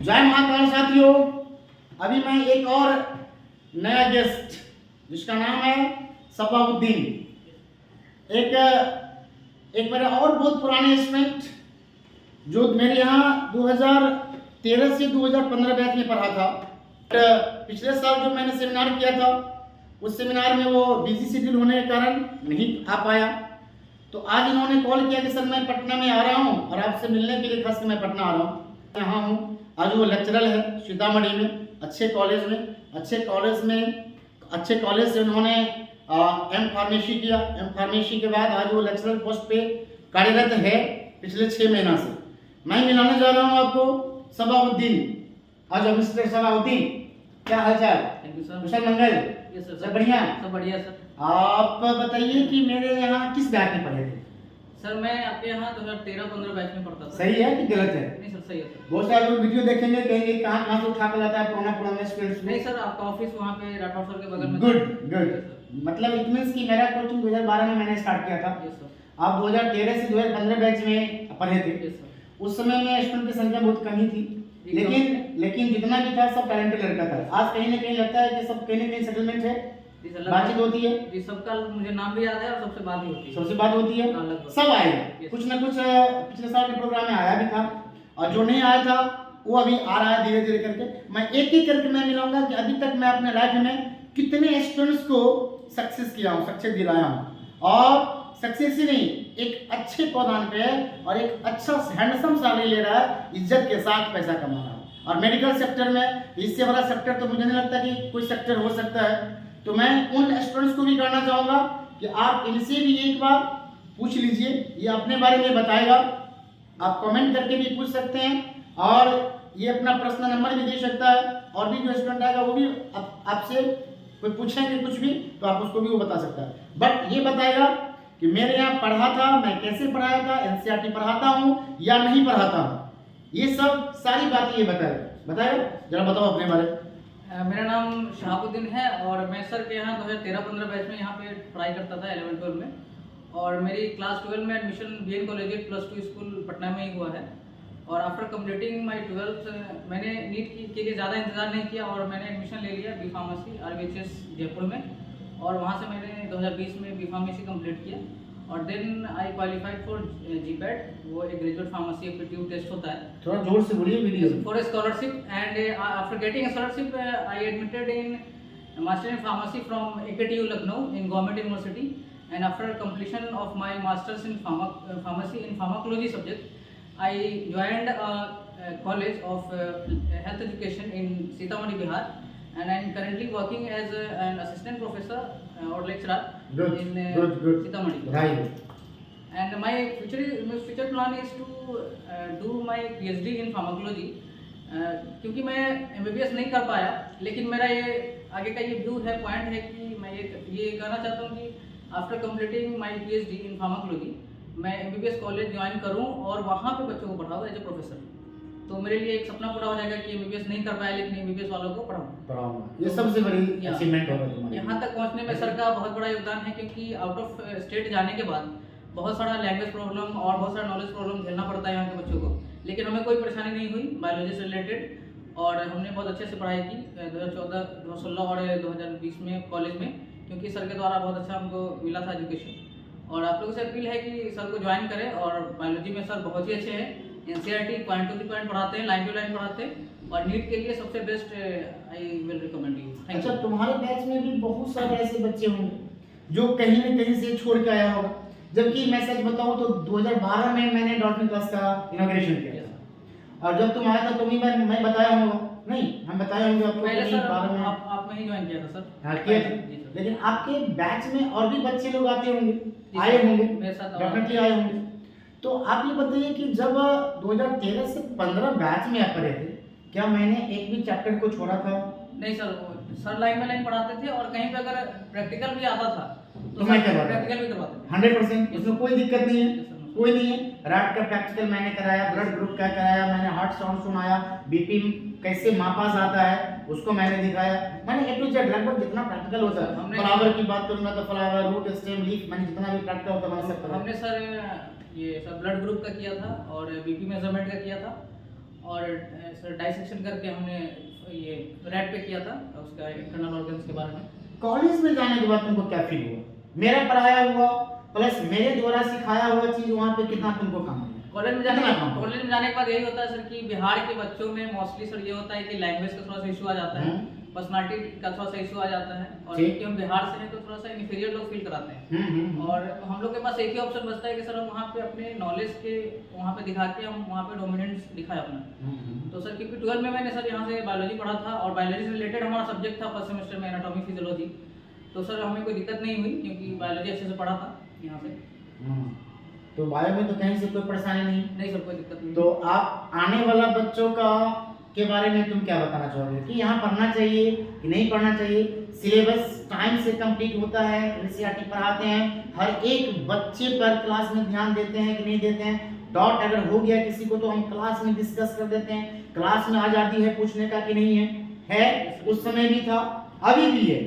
जय महाकाल साथियों, अभी मैं एक और नया गेस्ट जिसका नाम है सबाउद्दीन, एक मेरा और बहुत पुराने स्टूडेंट जो मेरे यहाँ 2013 से 2015 बैच में पढ़ा था। पिछले साल जो मैंने सेमिनार किया था उस सेमिनार में वो बिजी शेड्यूल होने के कारण नहीं आ पाया। तो आज इन्होंने कॉल किया कि सर मैं पटना में आ रहा हूँ और आपसे मिलने के लिए खास मैं पटना आ रहा हूँ। यहाँ हूँ। आज वो लेक्चरर है सीतामढ़ी में, अच्छे कॉलेज से उन्होंने एम फार्मेसी किया। एम फार्मेसी के बाद आज वो लेक्चरर पोस्ट पे कार्यरत है पिछले 6 महीना से। मैं मिलाने जा रहा हूँ आपको सबाउद्दीन। आज मिस्टर सबाउद्दीन, क्या हाल चाल? Thank you sir. Kusal Mangal? Yes sir. सब बढ़िया? सब बढ़िया सर। आप बताइए कि मेरे यहाँ किस बैच में पढ़े थे? सर मैं आपके यहाँ 2013-15 बैच में पढ़ता था। सही है कि गलत है? नहीं सर, सही है सर। बहुत सारे लोग वीडियो देखेंगे, कहेंगे कहाँ से उठा कर लाता है पुराना स्टूडेंट्स। नहीं सर, आपका ऑफिस वहाँ पे राठौर सर के बगल में। गुड। मतलब इट मींस कि मेरा कोचिंग 2012 में मैंने स्टार्ट किया था। Yes sir. आप 2013 से 2015 बैच में पढ़े थे। Yes sir. उस समय में स्टूडेंट की संख्या बहुत कम ही थी, लेकिन जितना भी था सब टैलेंटेड लड़का था। आज कहीं ना कहीं लगता है कि सब कहीं ना कहीं सेटलमेंट है, बातचीत होती है जी। सबका मुझे नाम भी याद है और सबसे बात भी होती है। सबसे बात होती है, सब आएगा। कुछ ना कुछ पिछले साल के प्रोग्राम में आया भी था और जो नहीं आया था वो अभी आ रहा है धीरे धीरे करके। मैं एक एक करके मैं मिलाऊंगा कि अभी तक मैं अपने लाइफ में कितने स्टूडेंट्स को सक्सेस किया हूँ, सक्सेस दिलाया हूँ। और सक्सेस ही नहीं, एक अच्छे पौधान पे और एक अच्छा हैंडसम सैलरी ले रहा है, इज्जत के साथ पैसा कमा रहा है। और मेडिकल सेक्टर में इससे बड़ा सेक्टर तो मुझे नहीं लगता कि कोई सेक्टर हो सकता है। तो मैं उन स्टूडेंट्स को भी करना चाहूँगा कि आप इनसे भी एक बार पूछ लीजिए, ये अपने बारे में बताएगा। आप कमेंट करके भी पूछ सकते हैं और ये अपना पर्सनल नंबर भी दे सकता है। और भी जो स्टूडेंट आएगा वो भी आपसे कोई पूछेंगे कुछ भी तो आप उसको भी वो बता सकता है। बट ये बताएगा कि मेरे यहाँ पढ़ा था, मैं कैसे पढ़ाया था, एनसीईआरटी पढ़ाता हूँ या नहीं पढ़ाता हूँ, ये सब सारी बातें ये बताएगा। जरा बताओ अपने बारे में। मेरा नाम शहाबुद्दीन है और मैं सर के यहाँ 2013-15 बैच में यहाँ पे पढ़ाई करता था 11-12 में। और मेरी क्लास 12 में admission BN college +2 school Patna में ही हुआ है। और आफ्टर कंप्लीटिंग माय 12th मैंने नीट के लिए ज़्यादा इंतजार नहीं किया और मैंने एडमिशन ले लिया बी फार्मेसी RVHS जयपुर में। और वहाँ से मैंने 2020 में बी फार्मेसी कंप्लीट किया और then I qualified for GPAT, वो एक ग्रेजुएट फार्मेसी एप्टीट्यूड टेस्ट होता है। थोड़ा जोर से बोलिए video. For a scholarship and after getting a scholarship I admitted in master in pharmacy from AKTU Lucknow in government university. And after completion of my masters in pharmacy in pharmacology subject, I joined a college of health education in Sitamarhi, Bihar, and I am currently working as an assistant professor or lecturer in Sitamarhi. Right. And my future plan is to do my PhD in pharmacology. क्योंकि मैं MBBS नहीं कर पाया, लेकिन मेरा ये आगे का ये व्यू है, पॉइंट है कि मैं ये कहना चाहता हूँ कि after completing my PhD in pharmacology मैं MBBS कॉलेज ज्वाइन करूँ और वहाँ पे बच्चों को पढ़ाऊँ एज ए प्रोफेसर। तो मेरे लिए एक सपना पूरा हो जाएगा कि MBBS नहीं कर पाया लेकिन MBBS वालों को पढ़ाऊँ। ये सबसे बड़ी अचीवमेंट होगा तुम्हारी। यहाँ तक पहुँचने में सर का बहुत बड़ा योगदान है, क्योंकि आउट ऑफ स्टेट जाने के बाद बहुत सारा लैंग्वेज प्रॉब्लम और बहुत सारा नॉलेज प्रॉब्लम झेलना पड़ता है यहाँ के बच्चों को, लेकिन हमें कोई परेशानी नहीं हुई बायोलॉजी से रिलेटेड। और हमने बहुत अच्छे से पढ़ाई की 2014, 2016 और 2020 में कॉलेज में, क्योंकि सर के द्वारा बहुत अच्छा हमको मिला था एजुकेशन। और आप लोगों से अपील है कि सर को ज्वाइन करें। और बायोलॉजी में सर बहुत ही अच्छे हैं, NCERT point two the point पढ़ाते हैं, लाइन टू लाइन पढ़ाते हैं और नीट के लिए सबसे best I will recommend you. अच्छा, तुम्हारे बैच में भी बहुत सारे ऐसे बच्चे होंगे जो कहीं न कहीं से छोड़ के आया होगा, जबकि मैं सच बताऊं तो 2012 में मैंने डॉल्फिन क्लास का इनॉग्रेशन किया था। और जब तुम आया था तुम्हें मैं बताया होगा, नहीं हम बताया होंगे आपको। पहले सर आप में ही ज्वाइन किया था सर। हाँ किया था, लेकिन आपके बैच में और भी बच्चे लोग आते होंगे, आए होंगे, डेफिनेटली आए होंगे। तो आप ये बताइए कि जब 2013 से 15 बैच में आप पढ़े थे, क्या मैंने एक भी चैप्टर को छोड़ा था? नहीं सर लाइन में लाइन पढ़ाते थे और कहीं पे अगर प्रैक्टिकल भी आता था तो मैं प्रैक्टिकल भी करवाते थे 100%। इसमें कोई दिक्कत नहीं है, कोई नहीं है। रैट का प्रैक्टिकल मैंने कराया, ब्लड ग्रुप का कराया, मैंने हार्ट साउंड सुनाया, BP कैसे मापा जाता है उसको मैंने दिखाया। मैंने A to Z लगभग जितना प्रैक्टिकल होता है, फ्लावर की बात करूंगा तो फ्लावर, रूट, स्टेम, लीफ, मैंने जितना भी प्रैक्टिकल होता है मैंने सब कराया। हमने सर ये सब ब्लड ग्रुप का किया था और BP मेजरमेंट का किया था और सर डाइसेक्शन करके हमने ये रैट पे किया था उसका इंटरनल ऑर्गन्स के बारे में। कॉलेज में जाने के बाद तुमको क्या फील हुआ? मेरा पढ़ाया हुआ प्लस मेरे द्वारा सिखाया हुआ चीज वहाँ पे कितना तुमको काम है? कॉलेज में कितना काम? जाने के बाद यही होता है सर कि बिहार के बच्चों में मोस्टली सर ये होता है कि लैंग्वेज का थोड़ा सा इशू आ जाता है, पर्सनालिटी का थोड़ा सा इशू आ जाता है, और ठीक। क्योंकि हम बिहार से हैं तो थोड़ा सा इन्फीरियर लोग फील कराते हैं। और हम लोग के पास एक ही ऑप्शन बचता है कि सर हम वहाँ पे अपने नॉलेज के वहाँ पे दिखा के हम वहाँ पे डोमिनेंस दिखाएं अपना। तो सर क्योंकि 12 में मैंने सर यहाँ से बायोलॉजी पढ़ा था और बायोलॉजी से रिलेटेड हमारा सब्जेक्ट था फर्स्ट सेमेस्टर में एनाटॉमी फिजियोलॉजी, तो सर हमें कोई दिक्कत नहीं हुई क्योंकि बायोलॉजी अच्छे से पढ़ा था यहाँ से। तो बायो में तो कहीं से कोई परेशानी नहीं? सर कोई दिक्कत नहीं। तो आप आने वाला बच्चों का के बारे में तुम क्या बताना चाहोगे कि यहाँ पढ़ना चाहिए कि नहीं पढ़ना चाहिए? सिलेबस टाइम से कंप्लीट होता है, एनसीईआरटी पढ़ाते हैं, हर एक बच्चे पर क्लास में ध्यान देते हैं कि नहीं देते हैं? डाउट अगर हो गया किसी को तो हम क्लास में डिस्कस कर देते हैं, क्लास में आज़ादी है पूछने का कि नहीं है? उस समय भी था, अभी भी है।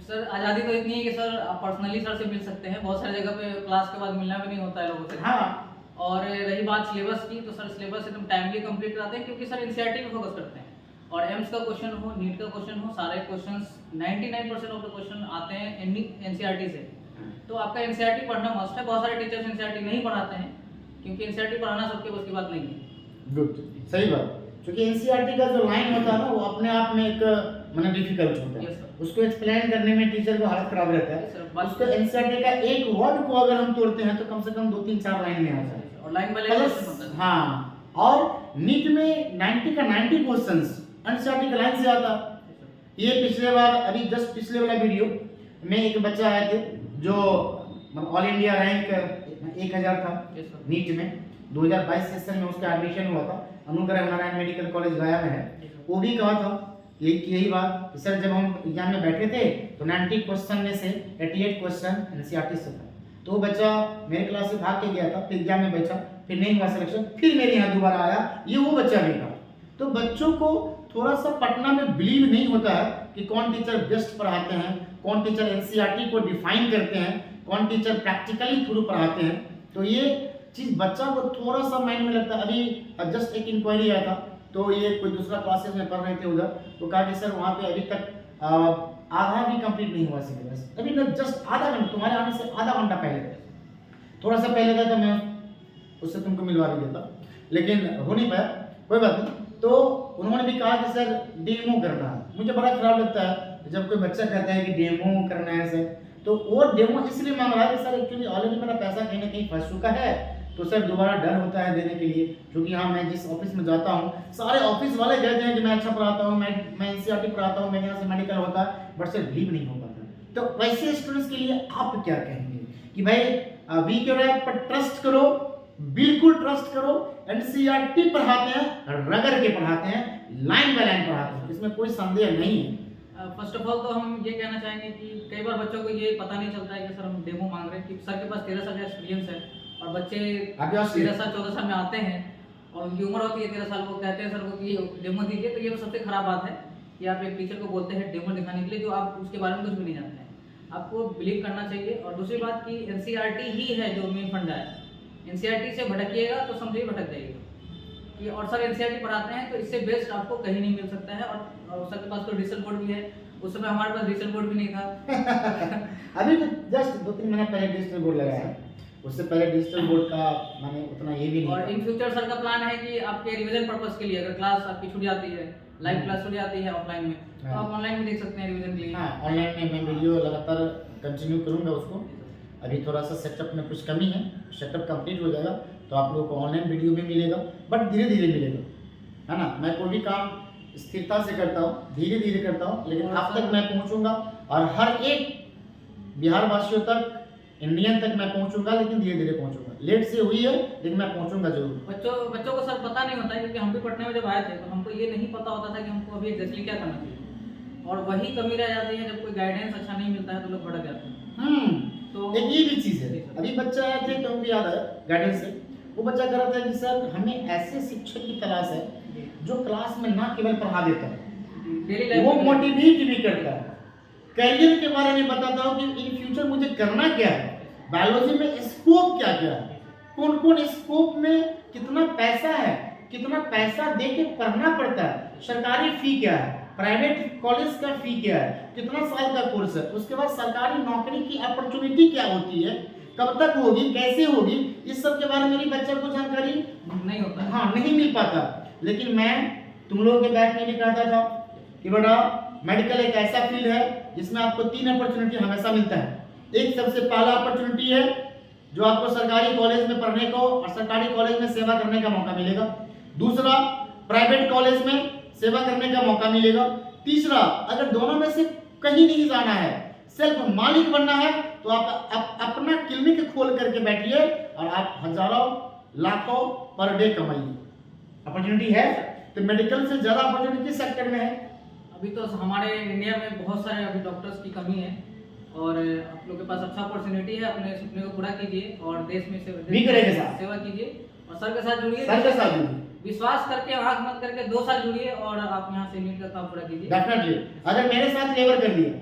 सर आज़ादी तो इतनी है कि सर आप पर्सनली सर से मिल सकते हैं, बहुत सारी जगह पे क्लास के बाद मिलना भी नहीं होता है लोगों से। हाँ। और रही बात सिलेबस की, तो सर सिलेबस एकदम टाइमली कंप्लीट कराते हैं क्योंकि सर एनसीईआरटी पे फोकस करते हैं, और एम्स का क्वेश्चन हो, नीट का क्वेश्चन हो, सारे क्वेश्चंस 99% ऑफ द क्वेश्चन आते हैं एनसीईआरटी से। तो आपका एनसीईआरटी पढ़ना मस्ट है। बहुत सारे टीचर्स एनसीईआरटी नहीं पढ़ाते हैं क्योंकि एनसीईआरटी पढ़ाना सबके बस की बात नहीं है। गुड, सही बात। क्योंकि एनसीईआरटी का जो लाइन होता है ना वो अपने आप में एक माने डिफिकल्ट होता है, उसको एक्सप्लेन करने में टीचर को हालत खराब रहता है। उसको एनसीईआरटी का एक वर्ड को अगर हम तोड़ते हैं तो कम से कम 2-3-4 लाइन में आ जाए, और लाइन बाय लाइन। हाँ, और नीट में 90 का 90 क्वेश्चंस एनसीईआरटी का लाइन से आता। ये पिछले बार अभी जस्ट पिछले वाला वीडियो में एक बच्चा आए थे जो ऑल इंडिया रैंक 1000 था नीट में, 2022 सेशन में उसका एडमिशन हुआ था, अनुग्रह नारायण मेडिकल कॉलेज गया में है। वो भी कहा था यही बात कि सर जब हम एग्जाम में बैठे थे तो 90 क्वेश्चन में से 88 क्वेश्चन एनसीईआरटी से था। तो वो बच्चा मेरे क्लास से भाग के गया था, फिर एग्जाम में बैठा, फिर नहीं हुआ सिलेक्शन, फिर मेरे यहाँ दोबारा आया, ये वो बच्चा भी था। तो बच्चों को थोड़ा सा पटना में बिलीव नहीं होता है कि कौन टीचर बेस्ट पढ़ाते हैं, कौन टीचर एनसीईआरटी को डिफाइन करते हैं, कौन टीचर प्रैक्टिकली थ्रू पढ़ाते हैं। तो ये चीज़ बच्चा को थोड़ा सा माइंड में लगता है। अभी जस्ट एक इंक्वायरी आया था, तो ये कोई दूसरा क्लासेस में पढ़ रहे थे उधर, तो कहा कि सर वहाँ पे अभी तक आधा भी कंप्लीट नहीं हुआ सिलेबस, अभी ना जस्ट आधा घंटा, तुम्हारे आने से आधा घंटा पहले, थोड़ा सा पहले था तो मैं उससे तुमको मिलवा भी देता, लेकिन हो नहीं पाया, कोई बात नहीं। तो उन्होंने भी कहा कि सर डेमो करना है। मुझे बड़ा खराब लगता है जब कोई बच्चा कहता है कि डेमो करना है सर, तो वो डेमो इसलिए मांग रहा है कि सर एक्चुअली ऑलरेडी मेरा पैसा कहीं ना कहीं फंस चुका है, तो सर दोबारा डर होता है देने के लिए। क्योंकि हाँ, मैं जिस ऑफिस में जाता हूँ सारे ऑफिस वाले कहते हैं कि मैं अच्छा पढ़ाता हूँ, मैं एनसीईआरटी पढ़ाता हूँ, मैं यहाँ से मेडिकल होता है, बट सर बिलीव नहीं हो पाता। तो वैसे स्टूडेंट्स के लिए आप क्या कहेंगे कि भाई वी के रैप पर ट्रस्ट करो, बिल्कुल ट्रस्ट करो, एनसीईआरटी पढ़ाते हैं, रगड़ के पढ़ाते हैं, लाइन बाय लाइन पढ़ाते हैं, इसमें कोई संदेह नहीं है। फर्स्ट ऑफ ऑल तो हम ये कहना चाहेंगे कि कई बार बच्चों को ये पता नहीं चलता है कि सर हम डेमो मांग रहे हैं, कि सर के पास 13 साल का एक्सपीरियंस है और बच्चे 13 साल 14 साल में आते हैं और उनकी उम्र होती है 13 साल, को कहते हैं सर को कि डेमो दीजिए। तो ये तो सबसे खराब बात है कि आप एक टीचर को बोलते हैं डेमो दिखाने के लिए जो आप उसके बारे में कुछ भी नहीं जानते हैं। आपको बिलीव करना चाहिए। और दूसरी बात कि एनसीईआरटी ही है जो मेन फंडा है, एनसीईआरटी से भटकिएगा तो समझिए भटक जाइएगा। कि और सर एनसीईआरटी पढ़ाते हैं तो इससे बेस्ट आपको कहीं नहीं मिल सकता है। और सर के पास तो डिजिटल बोर्ड भी है, उस समय हमारे पास डिजिटल बोर्ड भी नहीं था। अभी तो जस्ट 2-3 महीने पहले डिजिटल बोर्ड लगाया है, उससे पहले डिजिटल बोर्ड का मैंने उतना ये भी नहीं। और इन फ्यूचर सर का प्लान है कि आपके रिवीजन पर्पस के लिए अगर क्लास आपकी छूट जाती है, लाइव क्लास छूट जाती है ऑफलाइन में, तो आप ऑनलाइन भी देख सकते हैं रिवीजन के लिए। हाँ, ऑनलाइन में मैं वीडियो लगातार कंटिन्यू करूँगा उसको। अभी थोड़ा सा सेटअप में कुछ कमी है, सेटअप कंप्लीट हो जाएगा तो आप लोगों को ऑनलाइन वीडियो भी मिलेगा, बट धीरे धीरे मिलेगा, है ना। मैं कोई भी काम स्थिरता से करता हूँ, धीरे धीरे करता हूँ, लेकिन आप तक मैं पहुँचूंगा और हर एक बिहार वासियों तक, इंडियन तक मैं पहुँचूंगा, लेकिन धीरे धीरे पहुँचूंगा। लेट से हुई है लेकिन मैं पहुँचूंगा जरूर। बच्चों को सर पता नहीं होता है, क्योंकि हम भी पढ़ने में जब आए थे तो हमको ये नहीं पता होता था कि हमको अभी एग्जैक्टली क्या करना चाहिए, और वही कमी रह जाती है जब कोई गाइडेंस अच्छा नहीं मिलता है तो लोग भटक जाते हैं। तो एक ये भी चीज़ है, अभी बच्चा आए थे तो हमको याद आया गाइडेंस से, वो बच्चा कह रहा था कि सर हमें ऐसे शिक्षक की तलाश है जो क्लास में ना केवल पढ़ा देता है, वो मोटिवेट भी करता है, करियर के बारे में बताता हो कि इन फ्यूचर मुझे करना क्या है, बायोलॉजी में स्कोप क्या क्या है, कौन कौन स्कोप में कितना पैसा है, कितना पैसा दे के पढ़ना पड़ता है, सरकारी फी क्या है, प्राइवेट कॉलेज का फी क्या है, कितना साल का कोर्स है, उसके बाद सरकारी नौकरी की अपॉर्चुनिटी क्या होती है, कब तक होगी, कैसे होगी, इस सब के बारे में मेरी बच्चे को जानकारी नहीं होता है। हाँ नहीं मिल पाता। लेकिन मैं तुम लोगों के बैच में भी कहता था कि बेटा मेडिकल एक ऐसा फील्ड है जिसमें आपको 3 अपॉर्चुनिटी हमेशा मिलता है। एक सबसे पहला अपॉर्चुनिटी है जो आपको सरकारी कॉलेज में पढ़ने को और सरकारी कॉलेज में सेवा करने का मौका मिलेगा। दूसरा, प्राइवेट कॉलेज में सेवा करने का मौका मिलेगा। तीसरा, अगर दोनों में से कहीं नहीं जाना है, सिर्फ मालिक बनना है, तो आप अपना क्लिनिक खोल करके बैठिए और आप हजारों लाखों पर डे कमाइए। अपॉर्चुनिटी है तो मेडिकल से ज्यादा अपॉर्चुनिटी सेक्टर में है। अभी तो हमारे इंडिया में बहुत सारे अभी डॉक्टर्स की कमी है और आप लोग के पास अच्छा अपॉर्चुनिटी है, अपने सपने को पूरा कीजिए और देश में सेवा कीजिए और सर के साथ जुड़िए। सर के साथ जुड़िए, विश्वास करके, आंख बंद करके 2 साल जुड़िए और आप यहाँ से नीट का काम पूरा कीजिए। डेफिनेटली अगर मेरे साथ लेबर कर लिया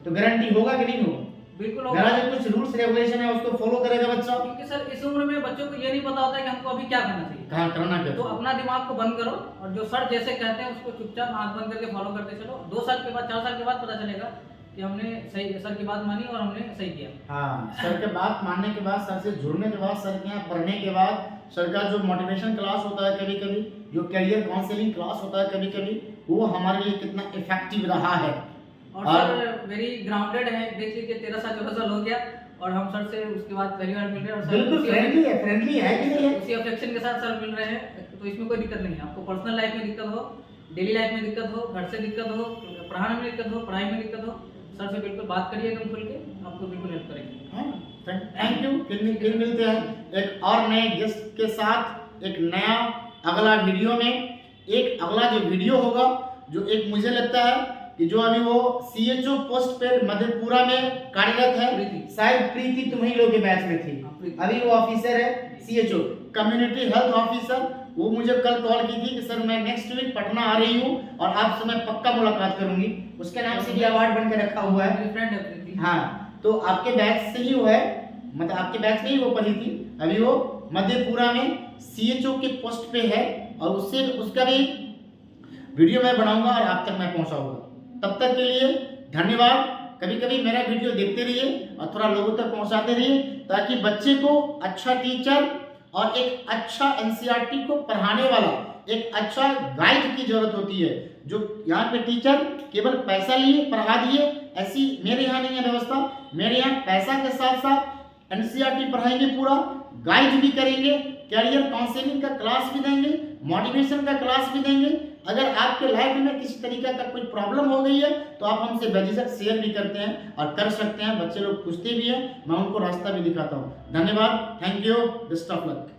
तो गारंटी होगा कि नहीं होगा? बिल्कुल होगा। मेरा जो कुछ रूल्स रेगुलेशन है उसको फॉलो करेगा बच्चा। क्योंकि सर इस उम्र में बच्चों को ये नहीं पता होता है कि हमको अभी क्या करना चाहिए, कहाँ करना क्या। तो अपना दिमाग को बंद करो और जो सर जैसे कहते हैं उसको चुपचाप आंख बंद करके फॉलो करते चलो। 2 साल के बाद, 4 साल के बाद पता चलेगा कि हमने सही सर की बात मानी और हमने सही किया। हाँ, सर के बात मानने के बाद, सर से जुड़ने के बाद, सर के यहाँ पढ़ने के बाद, सर का जो मोटिवेशन क्लास होता है कभी कभी, जो करियर काउंसलिंग क्लास होता है कभी कभी, वो हमारे लिए कितना इफेक्टिव रहा है। और सर वेरी ग्राउंडेड है, देख लीजिए 13 साल 14 साल हो गया और हम सर से उसके बाद पहली बार मिल रहे हैं और सर बिल्कुल फ्रेंडली है कि नहीं है? उसी अफेक्शन के साथ सर मिल रहे हैं, तो इसमें कोई दिक्कत नहीं है। आपको पर्सनल लाइफ में दिक्कत हो, डेली लाइफ में दिक्कत हो, घर से दिक्कत हो, पढ़ाने में दिक्कत हो, पढ़ाई में दिक्कत हो, सर से बिल्कुल बात करिए एकदम खुल के, आपको बिल्कुल हेल्प करेंगे। हाँ, थैंक यू। फिर मिलते हैं एक और नए गेस्ट के साथ, एक नया अगला वीडियो में। एक अगला जो वीडियो होगा, जो एक मुझे लगता है कि जो अभी वो CHO पोस्ट पर मधेपुरा में कार्यरत है, शायद प्रीति तुम्ही लोग के बैच में थी, अभी वो ऑफिसर है CHO, कम्युनिटी हेल्थ ऑफिसर। वो मुझे कल कॉल की थी कि सर मैं नेक्स्ट वीक पटना आ रही हूँ और आपसे मैं पक्का मुलाकात करूंगी। उसके नाम से भी अवार्ड बन के रखा हुआ है। फ्रेंड है प्रीति। हाँ, तो आपके बैच से ही वो है, मतलब आपके बैच में ही वो पढ़ी थी। अभी वो मधेपुरा में CHO के पोस्ट पे है और उससे उसका भी वीडियो मैं बनाऊंगा और आप तक मैं पहुंचाऊंगा। तब तक के लिए धन्यवाद। कभी कभी मेरा वीडियो देखते रहिए और थोड़ा लोगों तक पहुंचाते रहिए, ताकि बच्चे को अच्छा टीचर और एक अच्छा NCERT को पढ़ाने वाला एक अच्छा गाइड की जरूरत होती है। जो यहाँ पे टीचर केवल पैसा लिए पढ़ा दिए, ऐसी मेरे यहाँ नहीं है व्यवस्था। मेरे यहाँ पैसा के साथ साथ NCERT पढ़ाएंगे, पूरा गाइड भी करेंगे, कैरियर काउंसलिंग का क्लास भी देंगे, मोटिवेशन का क्लास भी देंगे। अगर आपके लाइफ में किसी तरीके का कोई प्रॉब्लम हो गई है तो आप हमसे बेझिझक शेयर भी करते हैं और कर सकते हैं। बच्चे लोग पूछते भी हैं, मैं उनको रास्ता भी दिखाता हूँ। धन्यवाद, thank you, best of luck.